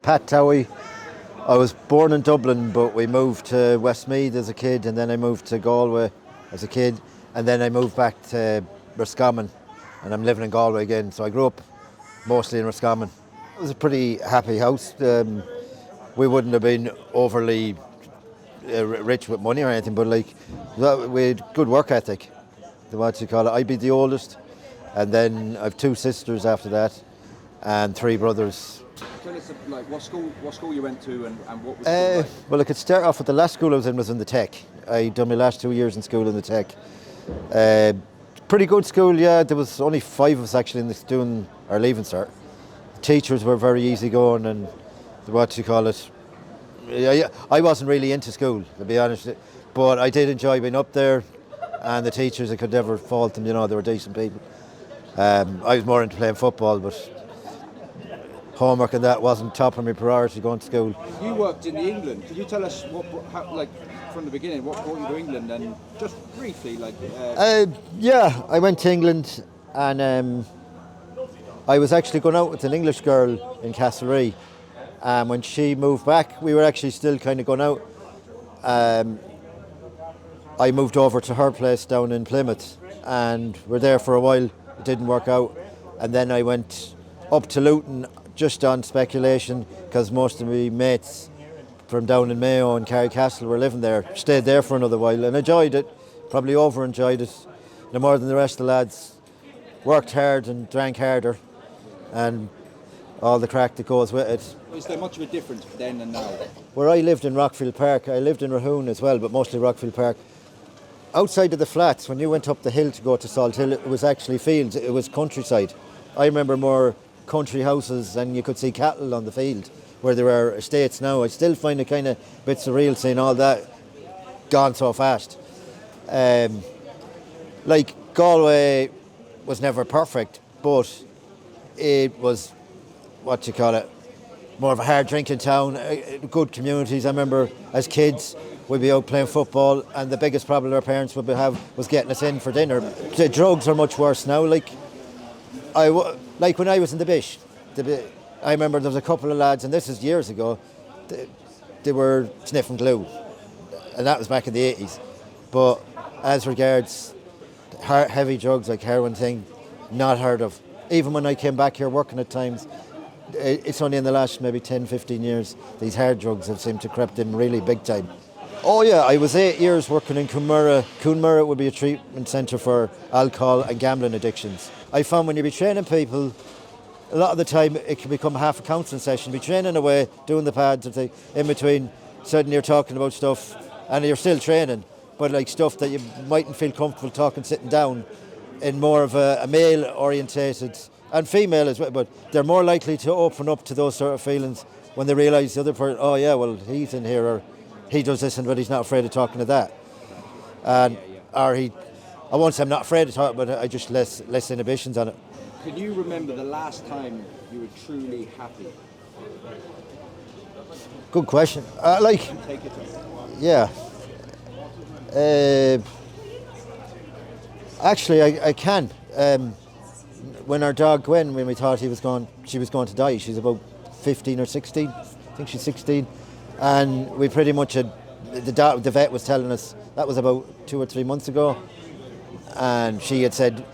Pat Towey. I was born in Dublin, but we moved to Westmeath as a kid, and then I moved to Galway as a kid, and then I moved back to Roscommon, and I'm living in Galway again. So I grew up mostly in Roscommon. It was a pretty happy house. We wouldn't have been overly rich with money or anything, but like we had good work ethic. What you call it? I'd be the oldest, and then I've two sisters after that, and three brothers. Tell us, like, what school you went to, and what was school like? Well, I could start off with the last school I was in the Tech. I done my last 2 years in school in the Tech. Pretty good school, yeah. There was only 5 of us actually doing our leaving cert. Teachers were very easygoing, and what you call it? I wasn't really into school, to be honest, but I did enjoy being up there, and the teachers, I could never fault them. You know, they were decent people. I was more into playing football, but homework and that wasn't top of my priority going to school. You worked in England. Could you tell us from the beginning, what brought you to England, and just briefly, Yeah, I went to England, and I was actually going out with an English girl in Castlereagh. When she moved back, we were actually still kind of going out. I moved over to her place down in Plymouth, and we're there for a while. It didn't work out, and then I went up to Luton just on speculation, because most of my mates from down in Mayo and Carrycastle were living there. Stayed there for another while and enjoyed it, probably over-enjoyed it, no more than the rest of the lads. Worked hard and drank harder, and all the crack that goes with it. Is there much of a difference then and now? Where I lived in Rockfield Park, I lived in Rahoon as well, but mostly Rockfield Park. Outside of the flats, when you went up the hill to go to Salt Hill, it was actually fields, it was countryside. I remember more country houses, and you could see cattle on the field, where there are estates now. I still find it kind of a bit surreal seeing all that gone so fast. Like, Galway was never perfect, but it was, more of a hard drinking town, good communities. I remember as kids, we'd be out playing football, and the biggest problem our parents would have was getting us in for dinner. The drugs are much worse now. Like when I was in the Bish, I remember there was a couple of lads, and this is years ago, they were sniffing glue, and that was back in the 80s. But as regards heavy drugs like heroin thing, not heard of. Even when I came back here working at times, it's only in the last maybe 10, 15 years these hard drugs have seemed to crept in really big time. Oh yeah, I was 8 years working in Coonmurra. Coonmurra would be a treatment centre for alcohol and gambling addictions. I found when you be training people, a lot of the time it can become half a counselling session. Be training away, doing the pads and things, in between suddenly you're talking about stuff, and you're still training, but like stuff that you mightn't feel comfortable talking sitting down, in more of a male orientated, and female as well, but they're more likely to open up to those sort of feelings when they realise the other person, oh yeah, well he's in here, or he does this, but he's not afraid of talking to that. And I won't say I'm not afraid to talk, but I just less inhibitions on it. Can you remember the last time you were truly happy? Good question. Take it to yeah. Actually, I can. When our dog Gwen, when we thought she was going to die, she's about 15 or 16. I think she's 16, and we pretty much had the vet was telling us that was about 2 or 3 months ago, and she had said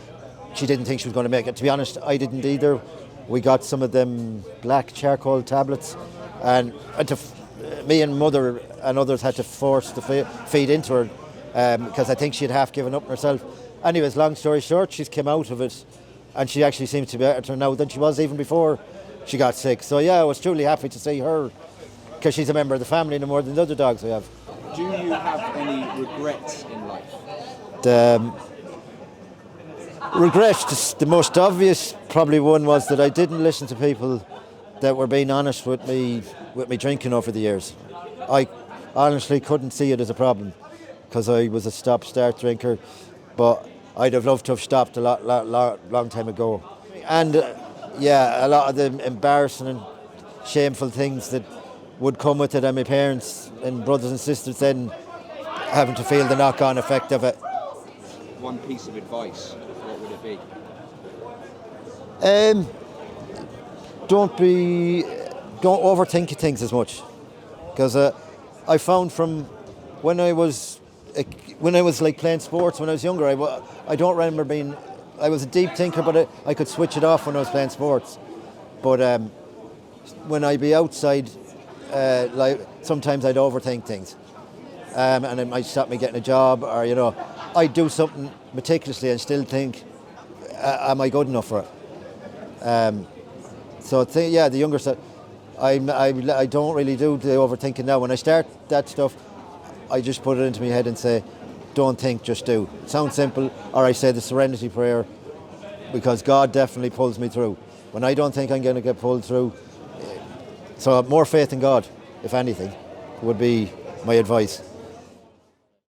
she didn't think she was going to make it. To be honest, I didn't either. We got some of them black charcoal tablets, and me and mother and others had to force the feed into her because I think she had half given up herself. Anyways, long story short, she's come out of it, and she actually seems to be better now than she was even before she got sick. So yeah, I was truly happy to see her, because she's a member of the family no more than the other dogs we have. Do you have any regrets in life? The most obvious probably one was that I didn't listen to people that were being honest with me drinking over the years. I honestly couldn't see it as a problem, because I was a stop-start drinker, but I'd have loved to have stopped a long time ago. And a lot of the embarrassing and shameful things that would come with it, and my parents and brothers and sisters then having to feel the knock-on effect of it. One piece of advice, what would it be? don't overthink things as much, because I found from when I was like playing sports when I was younger, I don't remember being. I was a deep thinker, but I could switch it off when I was playing sports. But when I be outside, like sometimes I'd overthink things, and it might stop me getting a job, or I'd do something meticulously and still think, am I good enough for it? So the younger stuff, I don't really do the overthinking now. When I start that stuff, I just put it into my head and say, don't think, just do. It sounds simple, or I say the serenity prayer, because God definitely pulls me through. When I don't think I'm going to get pulled through, so more faith in God, if anything, would be my advice.